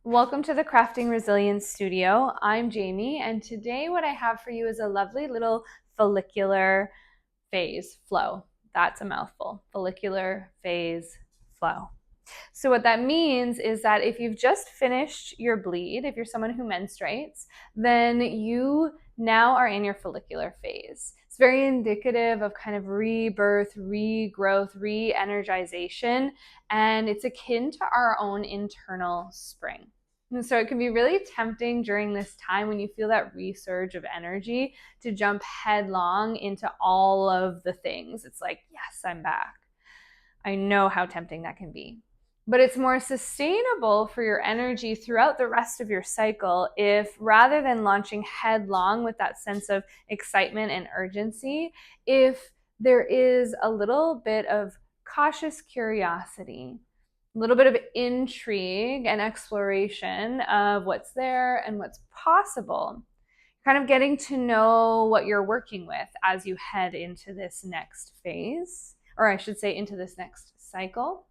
Welcome to the Crafting Resilience Studio. I'm Jamie, and today what I have for you is a lovely little follicular phase flow. That's a mouthful. Follicular phase flow. So what that means is that if you've just finished your bleed, if you're someone who menstruates, then you now are in your follicular phase. It's very indicative of kind of rebirth, regrowth, re-energization, and it's akin to our own internal spring. And so it can be really tempting during this time when you feel that resurge of energy to jump headlong into all of the things. It's like, yes, I'm back. I know how tempting that can be. But it's more sustainable for your energy throughout the rest of your cycle if, rather than launching headlong with that sense of excitement and urgency, if there is a little bit of cautious curiosity, a little bit of intrigue and exploration of what's there and what's possible, kind of getting to know what you're working with as you head into this next phase, or I should say into this next cycle.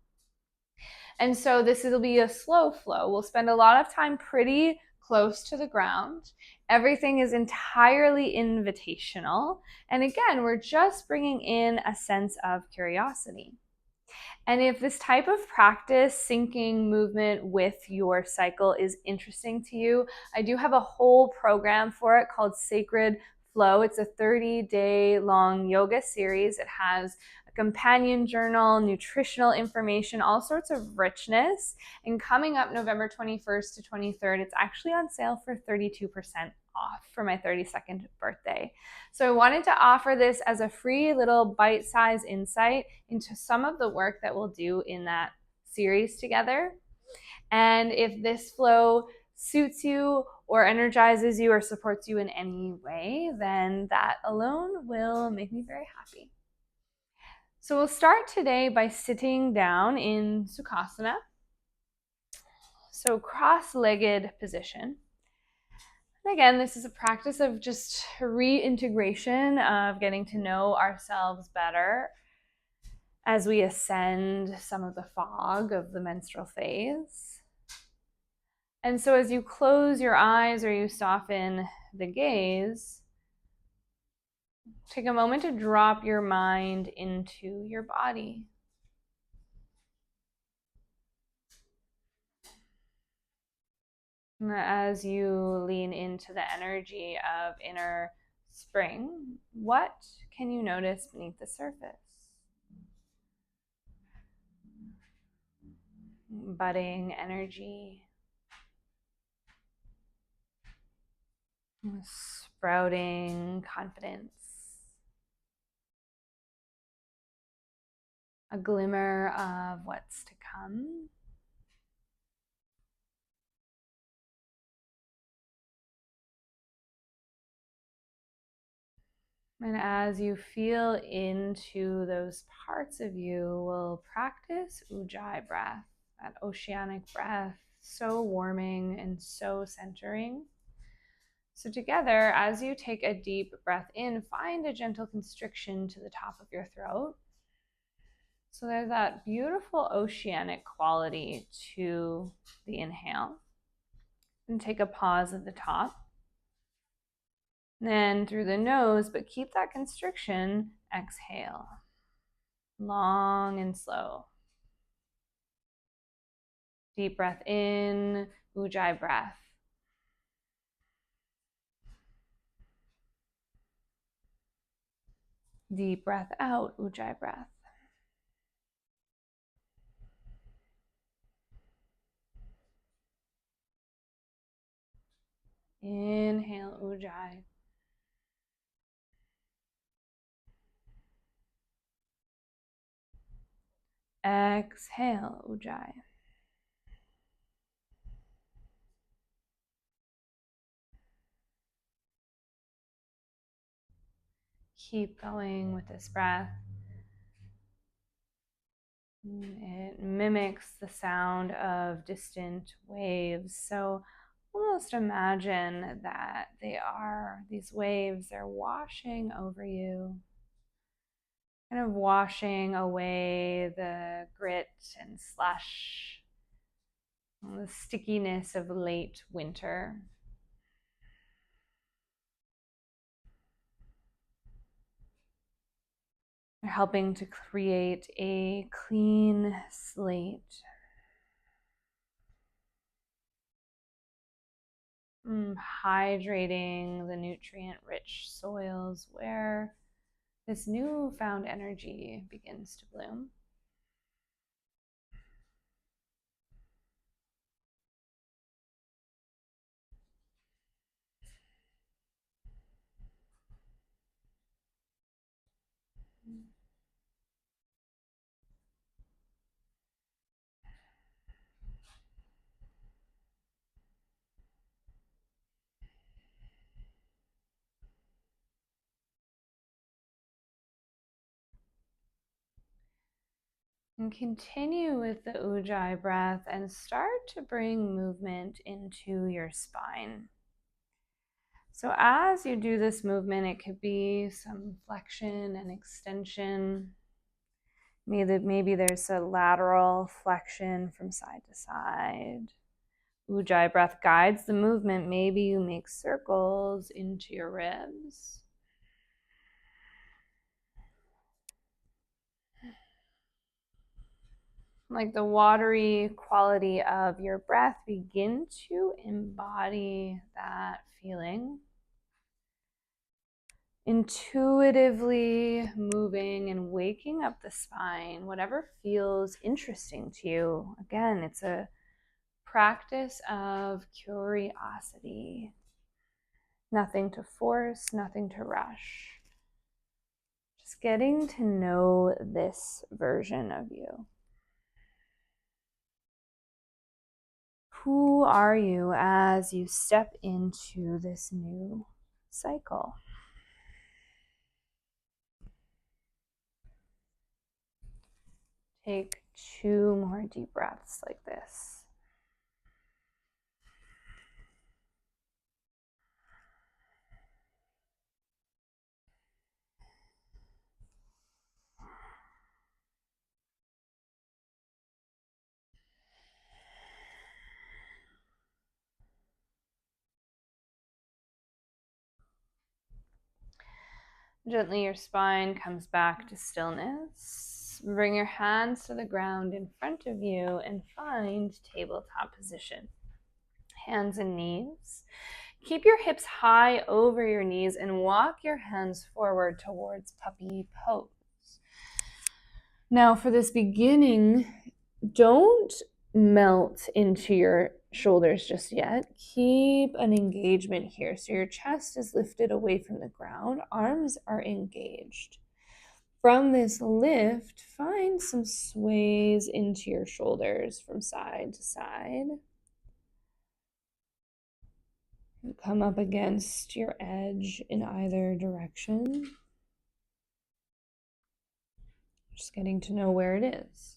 And so this will be a slow flow. We'll spend a lot of time pretty close to the ground. Everything is entirely invitational. And again, we're just bringing in a sense of curiosity. And if this type of practice, syncing movement with your cycle, is interesting to you, I do have a whole program for it called Sacred Flow. It's a 30-day long yoga series. It has a companion journal, nutritional information, all sorts of richness. And coming up November 21st to 23rd, it's actually on sale for 32% off for my 32nd birthday. So I wanted to offer this as a free little bite-sized insight into some of the work that we'll do in that series together. And if this flow suits you or energizes you or supports you in any way, then that alone will make me very happy. So we'll start today by sitting down in Sukhasana. So cross-legged position. And again, this is a practice of just reintegration of getting to know ourselves better as we ascend some of the fog of the menstrual phase. And so as you close your eyes or you soften the gaze, take a moment to drop your mind into your body. As you lean into the energy of inner spring, what can you notice beneath the surface? Budding energy, sprouting confidence, a glimmer of what's to come. And as you feel into those parts of you, we'll practice Ujjayi breath, that oceanic breath, so warming and so centering. So together, as you take a deep breath in, find a gentle constriction to the top of your throat. So there's that beautiful oceanic quality to the inhale. And take a pause at the top. Then through the nose, but keep that constriction, exhale. Long and slow. Deep breath in, Ujjayi breath. Deep breath out, Ujjayi breath. Inhale, Ujjayi. Exhale, Ujjayi. Keep going with this breath. It mimics the sound of distant waves. So almost imagine that these waves are washing over you, kind of washing away the grit and slush, the stickiness of late winter. They're helping to create a clean slate. Hydrating the nutrient-rich soils where this newfound energy begins to bloom. And continue with the Ujjayi breath and start to bring movement into your spine. So as you do this movement, it could be some flexion and extension. Maybe there's a lateral flexion from side to side. Ujjayi breath guides the movement. Maybe you make circles into your ribs. Like the watery quality of your breath, begin to embody that feeling. Intuitively moving and waking up the spine, whatever feels interesting to you. Again, it's a practice of curiosity. Nothing to force, nothing to rush. Just getting to know this version of you. Who are you as you step into this new cycle? Take 2 more deep breaths like this. Gently, your spine comes back to stillness. Bring your hands to the ground in front of you and find tabletop position. Hands and knees. Keep your hips high over your knees and walk your hands forward towards puppy pose. Now, for this beginning, don't melt into your shoulders just yet. Keep an engagement here. So your chest is lifted away from the ground, arms are engaged. From this lift, find some sways into your shoulders from side to side. Come up against your edge in either direction. Just getting to know where it is.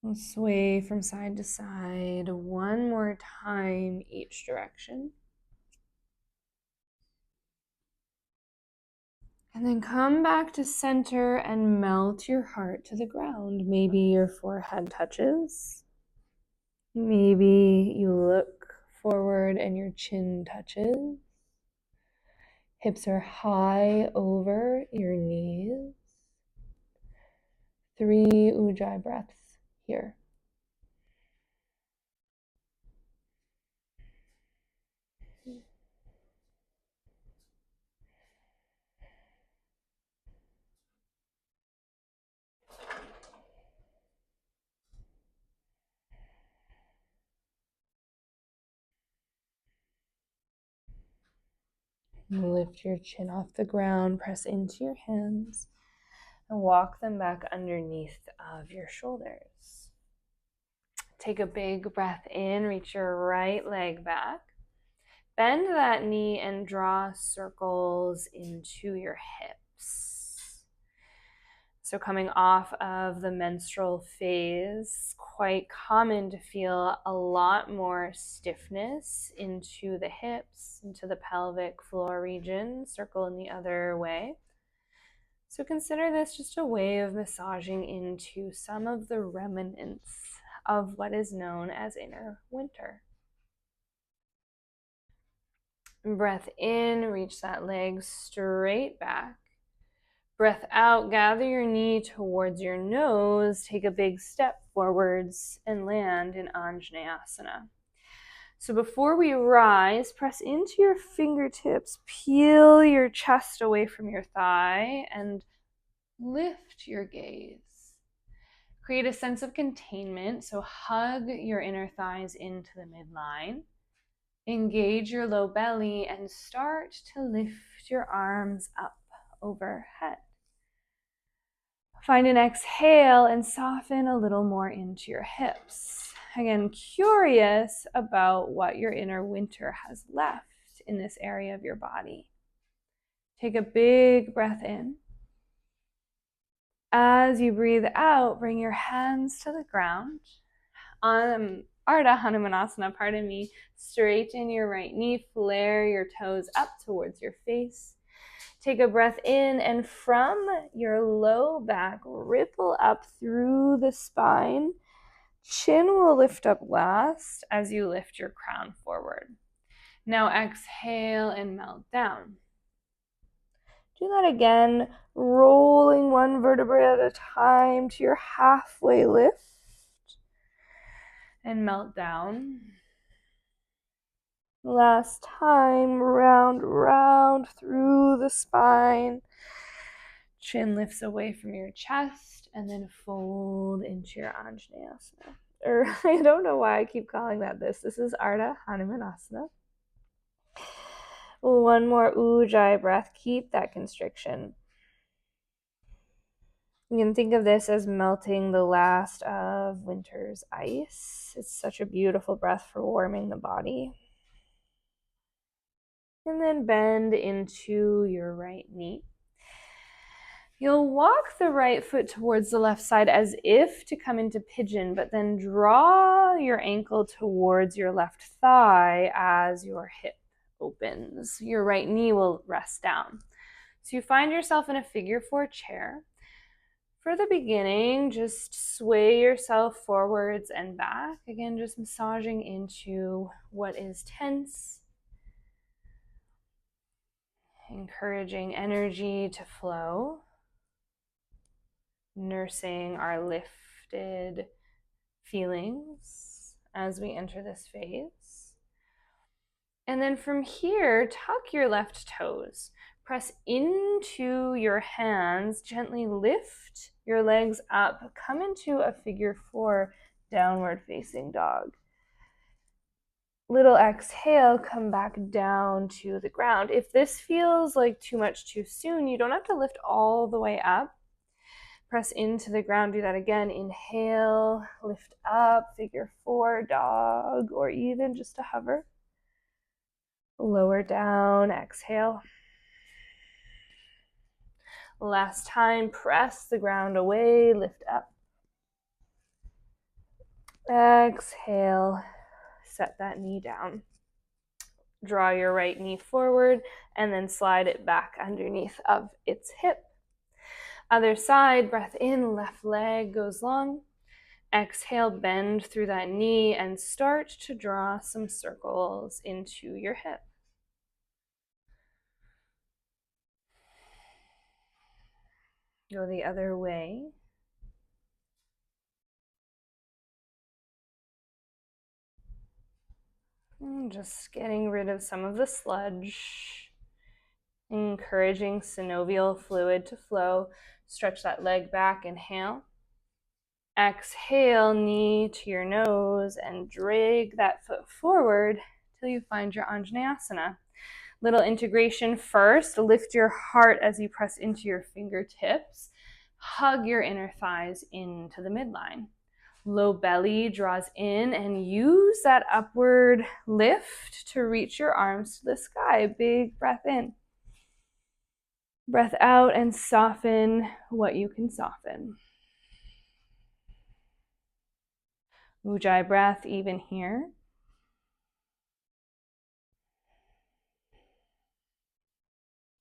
We'll sway from side to side one more time each direction. And then come back to center and melt your heart to the ground. Maybe your forehead touches. Maybe you look forward and your chin touches. Hips are high over your knees. 3 Ujjayi breaths here. Lift your chin off the ground, press into your hands, and walk them back underneath of your shoulders. Take a big breath in, reach your right leg back. Bend that knee and draw circles into your hips. So coming off of the menstrual phase, quite common to feel a lot more stiffness into the hips, into the pelvic floor region. Circle in the other way. So consider this just a way of massaging into some of the remnants of what is known as inner winter. Breath in, reach that leg straight back. Breath out, gather your knee towards your nose, take a big step forwards, and land in Anjaneyasana. So before we rise, press into your fingertips, peel your chest away from your thigh, and lift your gaze. Create a sense of containment, so hug your inner thighs into the midline. Engage your low belly and start to lift your arms up overhead. Find an exhale and soften a little more into your hips. Again, curious about what your inner winter has left in this area of your body. Take a big breath in. As you breathe out, bring your hands to the ground. Ardha Hanumanasana, straighten your right knee, flare your toes up towards your face. Take a breath in, and from your low back, ripple up through the spine. Chin will lift up last as you lift your crown forward. Now exhale and melt down. Do that again, rolling one vertebrae at a time to your halfway lift. And melt down. Last time, round through the spine. Chin lifts away from your chest and then fold into your Anjaneyasana. I don't know why I keep calling that this. This is Ardha Hanumanasana. One more Ujjayi breath. Keep that constriction. You can think of this as melting the last of winter's ice. It's such a beautiful breath for warming the body. And then bend into your right knee. You'll walk the right foot towards the left side as if to come into pigeon, but then draw your ankle towards your left thigh as your hip opens. Your right knee will rest down. So you find yourself in a figure four chair. For the beginning, just sway yourself forwards and back. Again, just massaging into what is tense. Encouraging energy to flow. Nursing our lifted feelings as we enter this phase. And then from here, tuck your left toes. Press into your hands, gently lift your legs up, come into a figure four downward facing dog. Little exhale, come back down to the ground. If this feels like too much too soon, you don't have to lift all the way up. Press into the ground, do that again. Inhale, lift up, figure four dog, or even just a hover. Lower down, exhale. Last time, press the ground away, lift up. Exhale, set that knee down. Draw your right knee forward and then slide it back underneath of its hip. Other side, breath in, left leg goes long. Exhale, bend through that knee and start to draw some circles into your hip. Go the other way. And just getting rid of some of the sludge. Encouraging synovial fluid to flow. Stretch that leg back, inhale. Exhale, knee to your nose and drag that foot forward till you find your Anjaneyasana. Little integration first. Lift your heart as you press into your fingertips. Hug your inner thighs into the midline. Low belly draws in and use that upward lift to reach your arms to the sky. Big breath in. Breath out and soften what you can soften. Ujjayi breath even here.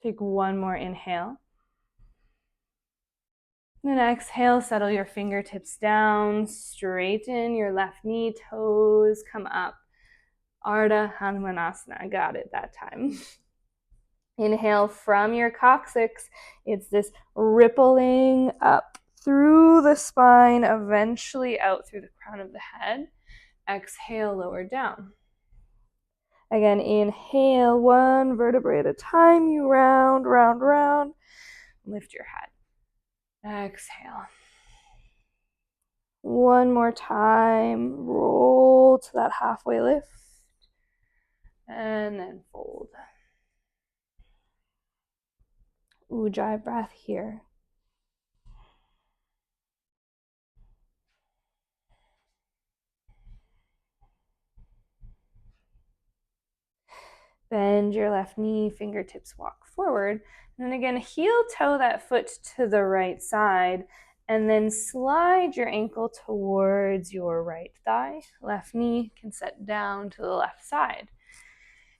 Take one more inhale. And exhale, settle your fingertips down, straighten your left knee, toes come up. Ardha Hanumanasana, I got it that time. Inhale from your coccyx. It's this rippling up through the spine, eventually out through the crown of the head. Exhale, lower down. Again, inhale, one vertebrae at a time. You round, round, round. Lift your head. Exhale. One more time. Roll to that halfway lift. And then fold. Ujjayi breath here. Bend your left knee, fingertips walk forward. And then again, heel toe that foot to the right side. And then slide your ankle towards your right thigh. Left knee can set down to the left side.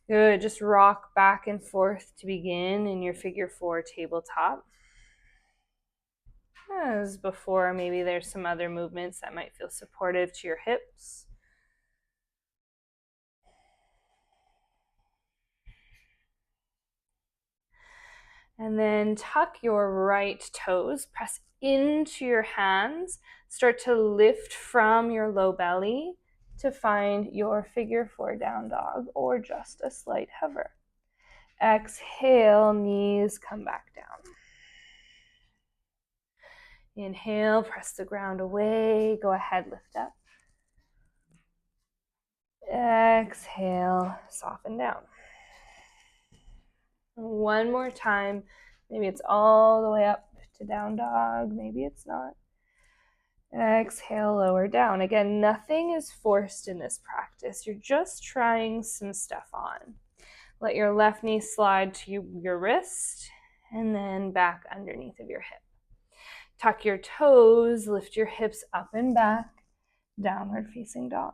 Good. Just rock back and forth to begin in your figure 4 tabletop. As before, maybe there's some other movements that might feel supportive to your hips. And then tuck your right toes, press into your hands, start to lift from your low belly to find your figure 4 down dog or just a slight hover. Exhale, knees come back down. Inhale, press the ground away, go ahead, lift up. Exhale, soften down. One more time. Maybe it's all the way up to down dog. Maybe it's not. Exhale, lower down. Again, nothing is forced in this practice. You're just trying some stuff on. Let your left knee slide to your wrist and then back underneath of your hip. Tuck your toes, lift your hips up and back, downward facing dog.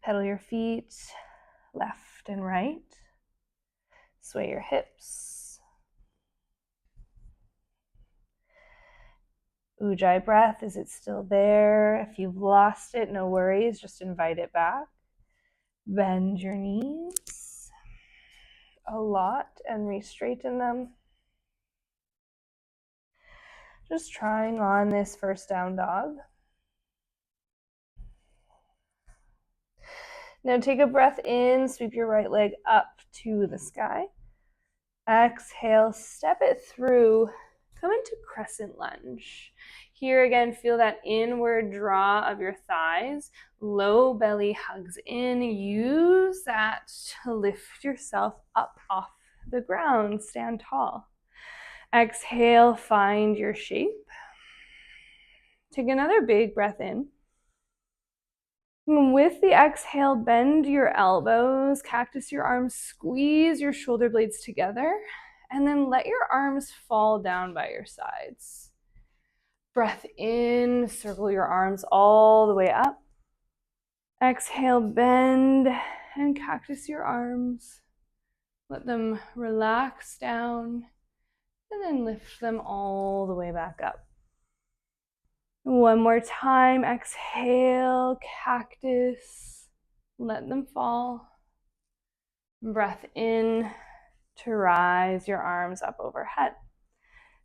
Pedal your feet left and right. Sway your hips. Ujjayi breath, is it still there? If you've lost it, no worries, just invite it back. Bend your knees a lot and re-straighten them. Just trying on this first down dog. Now take a breath in, sweep your right leg up to the sky. Exhale, step it through, come into crescent lunge. Here again, feel that inward draw of your thighs, low belly hugs in. Use that to lift yourself up off the ground, stand tall. Exhale, find your shape. Take another big breath in. With the exhale, bend your elbows, cactus your arms, squeeze your shoulder blades together, and then let your arms fall down by your sides. Breath in, circle your arms all the way up. Exhale, bend and cactus your arms. Let them relax down, and then lift them all the way back up. One more time, exhale, cactus, let them fall. Breath in to rise your arms up overhead.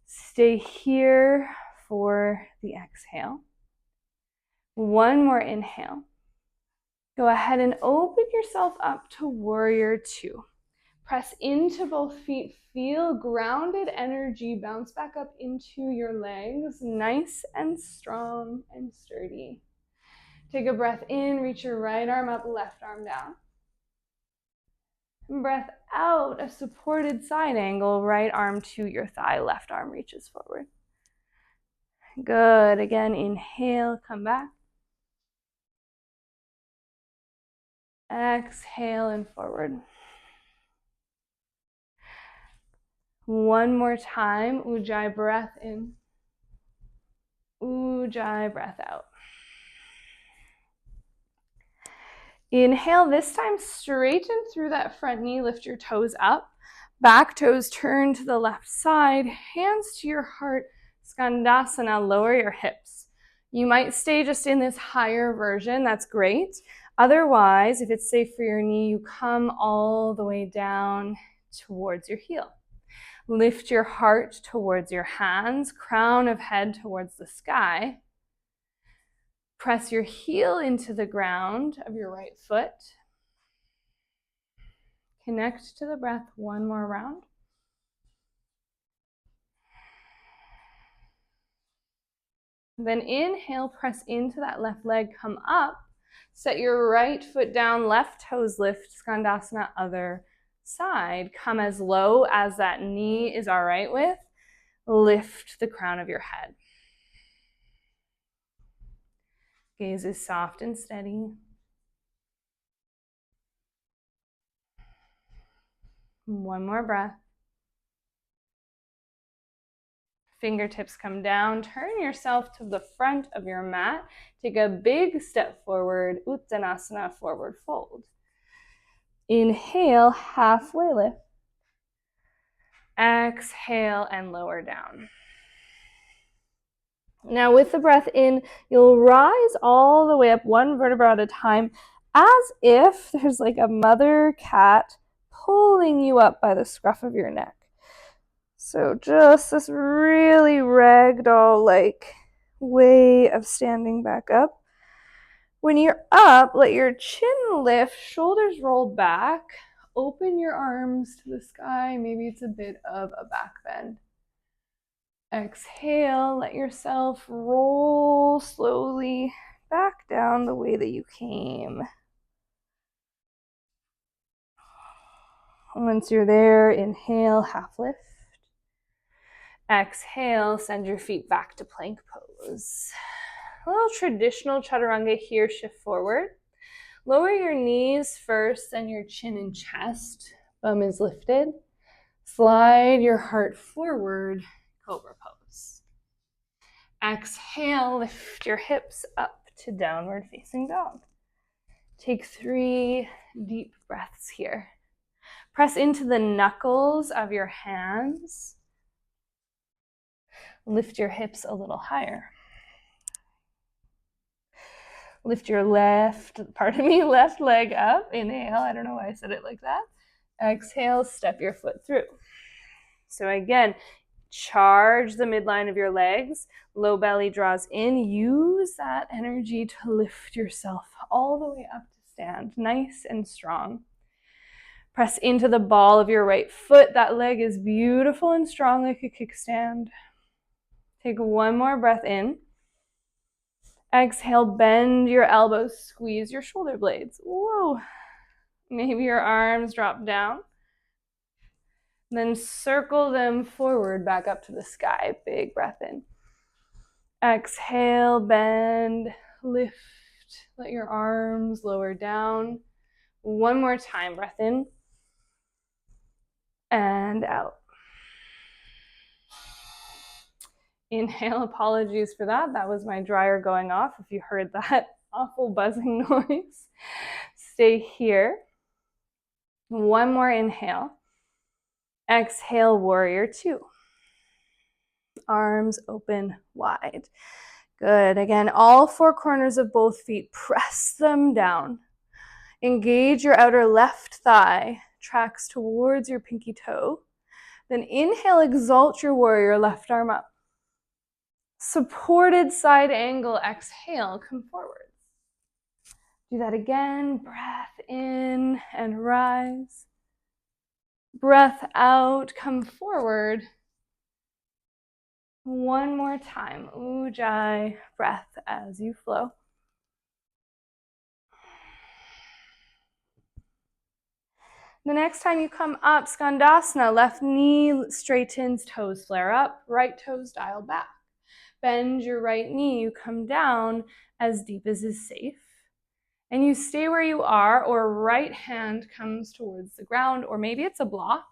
Stay here for the exhale. One more inhale. Go ahead and open yourself up to warrior 2. Press into both feet. Feel grounded energy bounce back up into your legs, nice and strong and sturdy. Take a breath in, reach your right arm up, left arm down. Breath out, a supported side angle, right arm to your thigh, left arm reaches forward. Good. Again, inhale, come back. Exhale and forward. One more time, Ujjayi breath in. Ujjayi breath out. Inhale, this time straighten through that front knee, lift your toes up. Back toes turn to the left side, hands to your heart, Skandasana, lower your hips. You might stay just in this higher version, that's great. Otherwise, if it's safe for your knee, you come all the way down towards your heel. Lift your heart towards your hands, crown of head towards the sky. Press your heel into the ground of your right foot. Connect to the breath, one more round. Then inhale, press into that left leg, come up. Set your right foot down, left toes lift, Skandasana, other side. Come as low as that knee is all right with. Lift the crown of your head. Gaze is soft and steady. One more breath. Fingertips come down. Turn yourself to the front of your mat. Take a big step forward, Uttanasana, forward fold. Inhale, halfway lift. Exhale and lower down. Now with the breath in, you'll rise all the way up one vertebra at a time, as if there's like a mother cat pulling you up by the scruff of your neck. So just this really ragdoll-like way of standing back up. When you're up, let your chin lift, shoulders roll back, open your arms to the sky. Maybe it's a bit of a back bend. Exhale, let yourself roll slowly back down the way that you came. Once you're there, inhale, half lift. Exhale, send your feet back to plank pose. A little traditional chaturanga here, shift forward. Lower your knees first, then your chin and chest. Bum is lifted. Slide your heart forward, cobra pose. Exhale, lift your hips up to downward facing dog. Take 3 deep breaths here. Press into the knuckles of your hands. Lift your hips a little higher. Lift your left leg up. Inhale, I don't know why I said it like that. Exhale, step your foot through. So again, charge the midline of your legs. Low belly draws in. Use that energy to lift yourself all the way up to stand, nice and strong. Press into the ball of your right foot. That leg is beautiful and strong like a kickstand. Take one more breath in. Exhale, bend your elbows, squeeze your shoulder blades. Whoa. Maybe your arms drop down. Then circle them forward back up to the sky. Big breath in. Exhale, bend, lift. Let your arms lower down. One more time, breath in and out. Inhale, apologies for that. That was my dryer going off if you heard that awful buzzing noise. Stay here. One more inhale. Exhale, warrior 2. Arms open wide. Good. Again, all 4 corners of both feet, press them down. Engage your outer left thigh, tracks towards your pinky toe. Then inhale, exalt your warrior, left arm up. Supported side angle, exhale, come forward. Do that again, breath in and rise. Breath out, come forward. One more time, Ujjayi, breath as you flow. The next time you come up, Skandasana, left knee straightens, toes flare up, right toes dial back. Bend your right knee, you come down as deep as is safe. And you stay where you are, or right hand comes towards the ground, or maybe it's a block.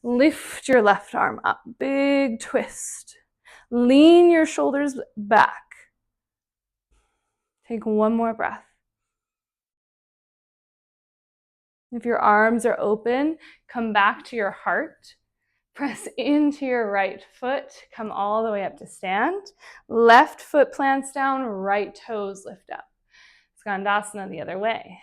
Lift your left arm up, big twist. Lean your shoulders back. Take one more breath. If your arms are open, come back to your heart. Press into your right foot, come all the way up to stand. Left foot plants down, right toes lift up. Skandasana the other way.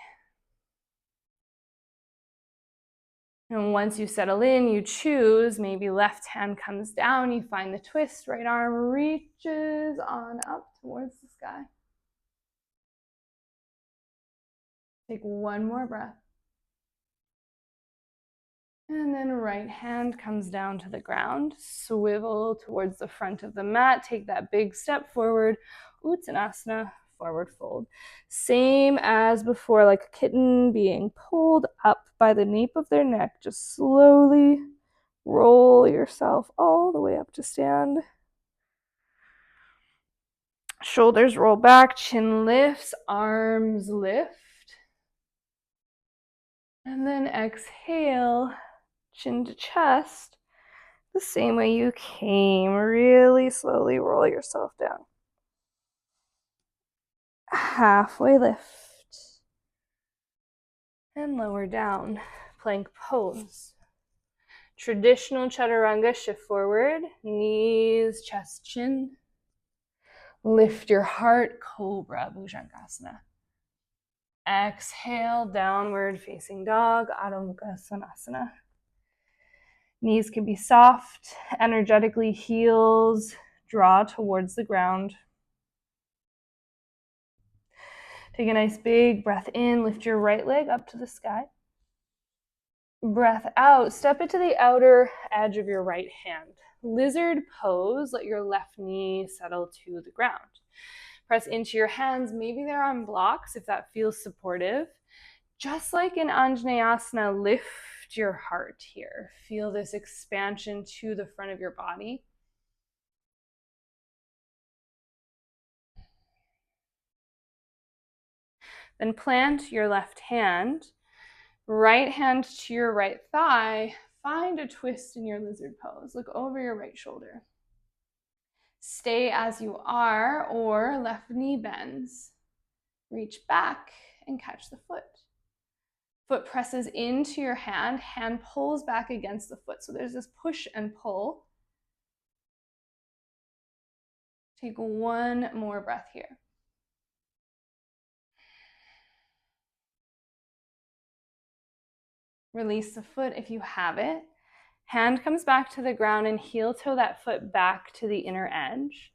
And once you settle in, you choose, maybe left hand comes down, you find the twist, right arm reaches on up towards the sky. Take one more breath. And then right hand comes down to the ground, swivel towards the front of the mat, take that big step forward, Uttanasana, forward fold. Same as before, like a kitten being pulled up by the nape of their neck. Just slowly roll yourself all the way up to stand. Shoulders roll back, chin lifts, arms lift. And then exhale, chin to chest. The same way you came, really slowly roll yourself down. Halfway lift. And lower down, plank pose. Traditional chaturanga, shift forward, knees, chest, chin. Lift your heart, cobra, bhujangasana. Exhale, downward facing dog, Adho Mukha Svanasana. Knees can be soft, energetically heels draw towards the ground. Take a nice big breath in, lift your right leg up to the sky. Breath out, step it to the outer edge of your right hand. Lizard pose, let your left knee settle to the ground. Press into your hands, maybe they're on blocks if that feels supportive. Just like in Anjaneyasana, lift your heart here. Feel this expansion to the front of your body. Then plant your left hand, right hand to your right thigh. Find a twist in your lizard pose. Look over your right shoulder. Stay as you are, or left knee bends. Reach back and catch the foot. Foot presses into your hand, hand pulls back against the foot. So there's this push and pull. Take one more breath here. Release the foot if you have it. Hand comes back to the ground and heel toe that foot back to the inner edge.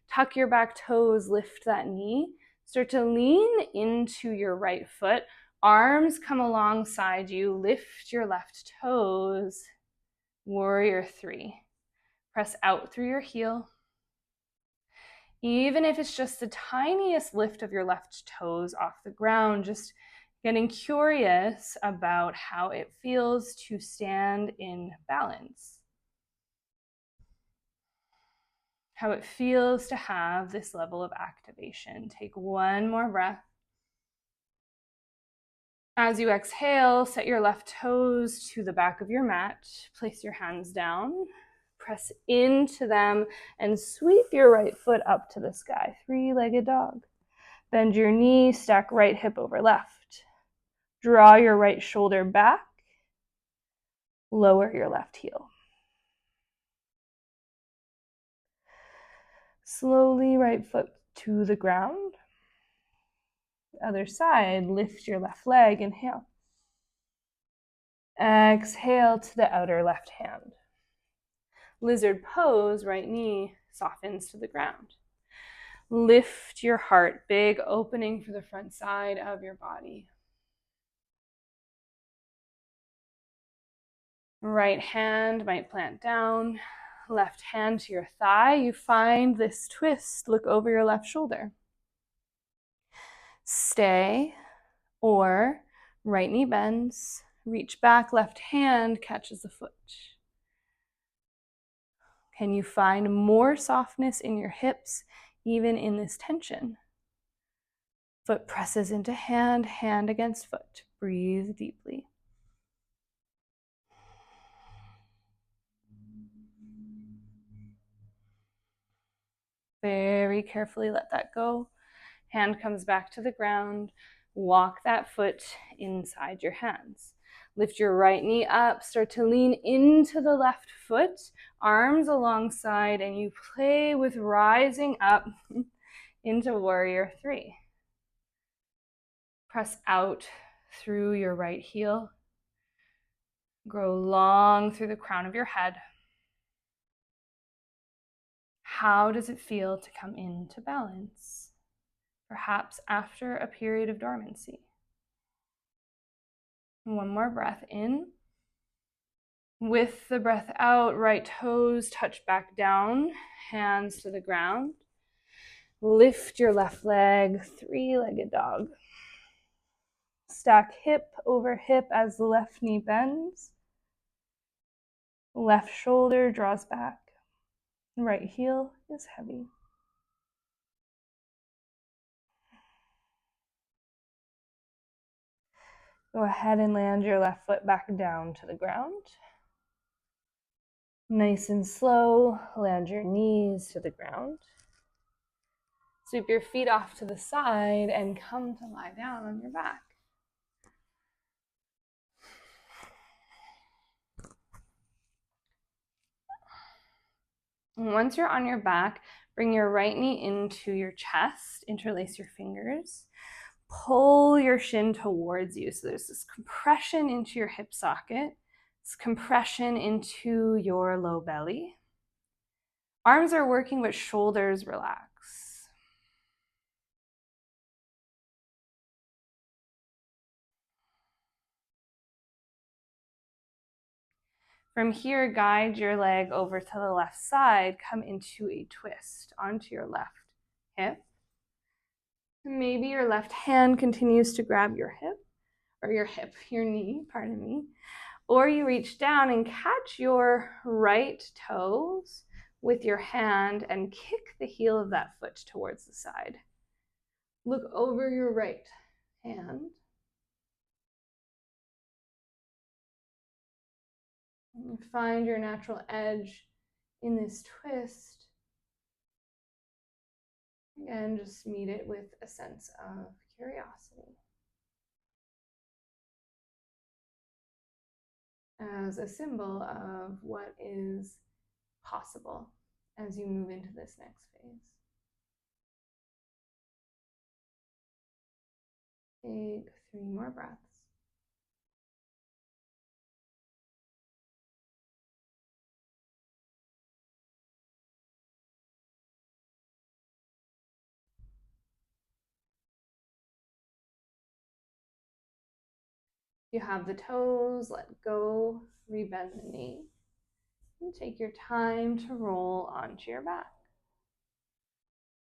Tuck your back toes, lift that knee. Start to lean into your right foot. Arms come alongside you. Lift your left toes. Warrior 3. Press out through your heel. Even if it's just the tiniest lift of your left toes off the ground, just getting curious about how it feels to stand in balance. How it feels to have this level of activation. Take one more breath. As you exhale, set your left toes to the back of your mat. Place your hands down. Press into them and sweep your right foot up to the sky. Three-legged dog. Bend your knee, stack right hip over left. Draw your right shoulder back. Lower your left heel. Slowly right foot to the ground. Other side, lift your left leg, inhale. Exhale to the outer left hand. Lizard pose, right knee softens to the ground. Lift your heart, big opening for the front side of your body. Right hand might plant down, left hand to your thigh. You find this twist, look over your left shoulder. Stay, or right knee bends, reach back, left hand catches the foot. Can you find more softness in your hips, even in this tension? Foot presses into hand, hand against foot. Breathe deeply. Very carefully let that go. Hand comes back to the ground. Walk that foot inside your hands. Lift your right knee up, start to lean into the left foot, arms alongside, and you play with rising up into warrior three. Press out through your right heel. Grow long through the crown of your head. How does it feel to come into balance? Perhaps after a period of dormancy. One more breath in. With the breath out, right toes touch back down, hands to the ground. Lift your left leg, three-legged dog. Stack hip over hip as the left knee bends. Left shoulder draws back. Right heel is heavy. Go ahead and land your left foot back down to the ground. Nice and slow, land your knees to the ground. Sweep your feet off to the side and come to lie down on your back. And once you're on your back, bring your right knee into your chest, interlace your fingers, pull your shin towards you. So there's this compression into your hip socket, this compression into your low belly. Arms are working, but shoulders relax. From here, guide your leg over to the left side, come into a twist onto your left hip. Maybe your left hand continues to grab your hip, or your knee, pardon me. Or you reach down and catch your right toes with your hand and kick the heel of that foot towards the side. Look over your right hand. And find your natural edge in this twist. Again, just meet it with a sense of curiosity. As a symbol of what is possible as you move into this next phase. Take 3 more breaths. You have the toes, let go, rebend the knee, and take your time to roll onto your back.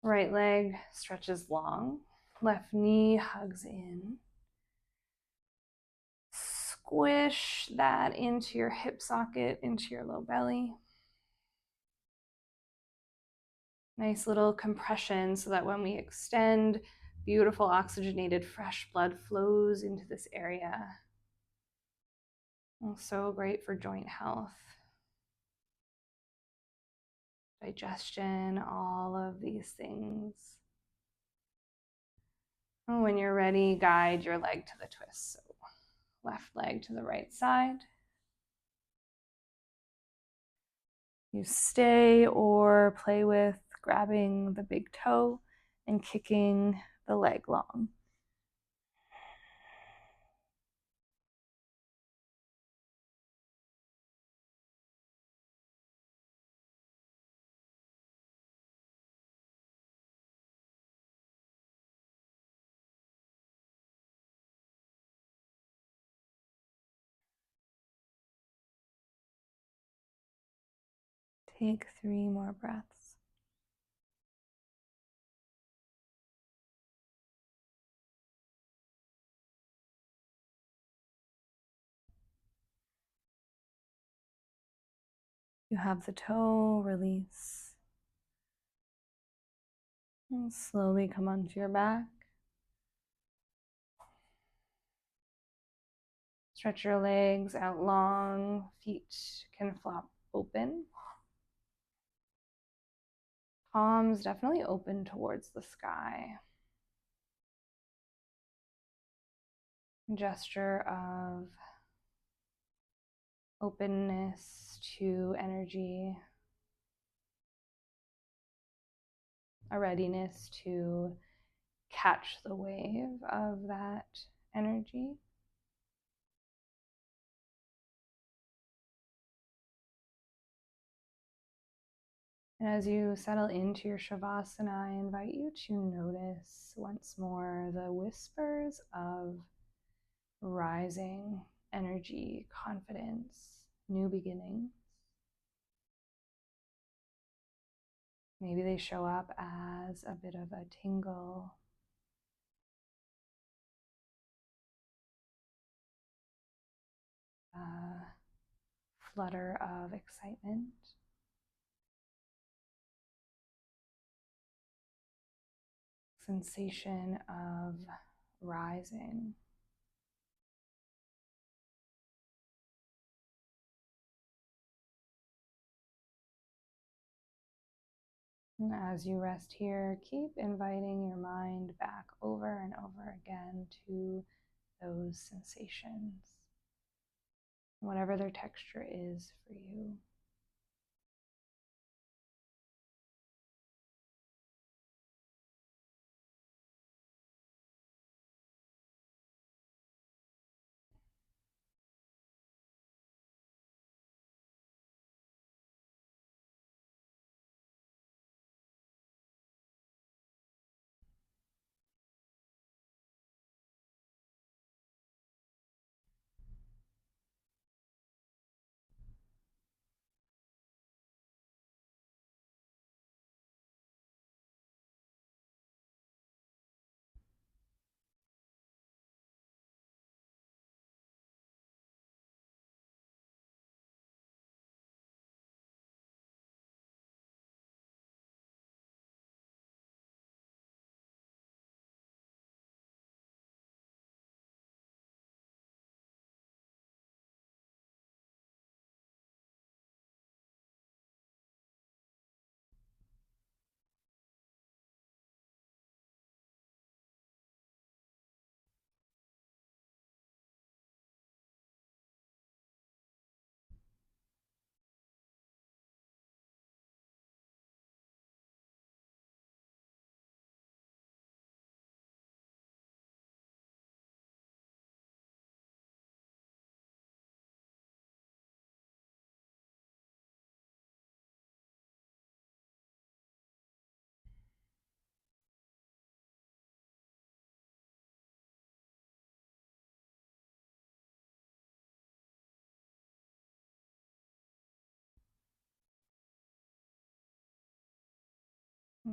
Right leg stretches long, left knee hugs in. Squish that into your hip socket, into your low belly. Nice little compression so that when we extend, beautiful oxygenated fresh blood flows into this area. So great for joint health, digestion, all of these things. And when you're ready, guide your leg to the twist. So left leg to the right side. You stay or play with grabbing the big toe and kicking the leg long. Take 3 more breaths. You have the toe, release. And slowly come onto your back. Stretch your legs out long, feet can flop open. Palms definitely open towards the sky. gesture of openness to energy, a readiness to catch the wave of that energy. And as you settle into your Shavasana, I invite you to notice once more the whispers of rising energy, confidence, new beginnings. Maybe they show up as a bit of a tingle, a flutter of excitement, sensation of rising. And as you rest here, keep inviting your mind back over and over again to those sensations, whatever their texture is for you.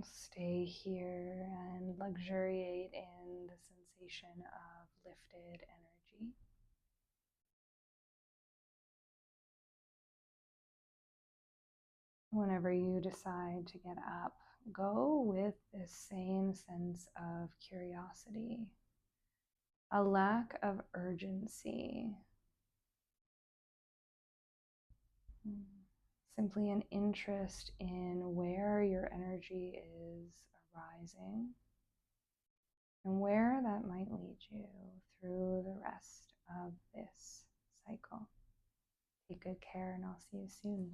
Stay here and luxuriate in the sensation of lifted energy. Whenever you decide to get up, go with this same sense of curiosity, a lack of urgency, simply an interest in where your energy is arising and where that might lead you through the rest of this cycle. Take good care, and I'll see you soon.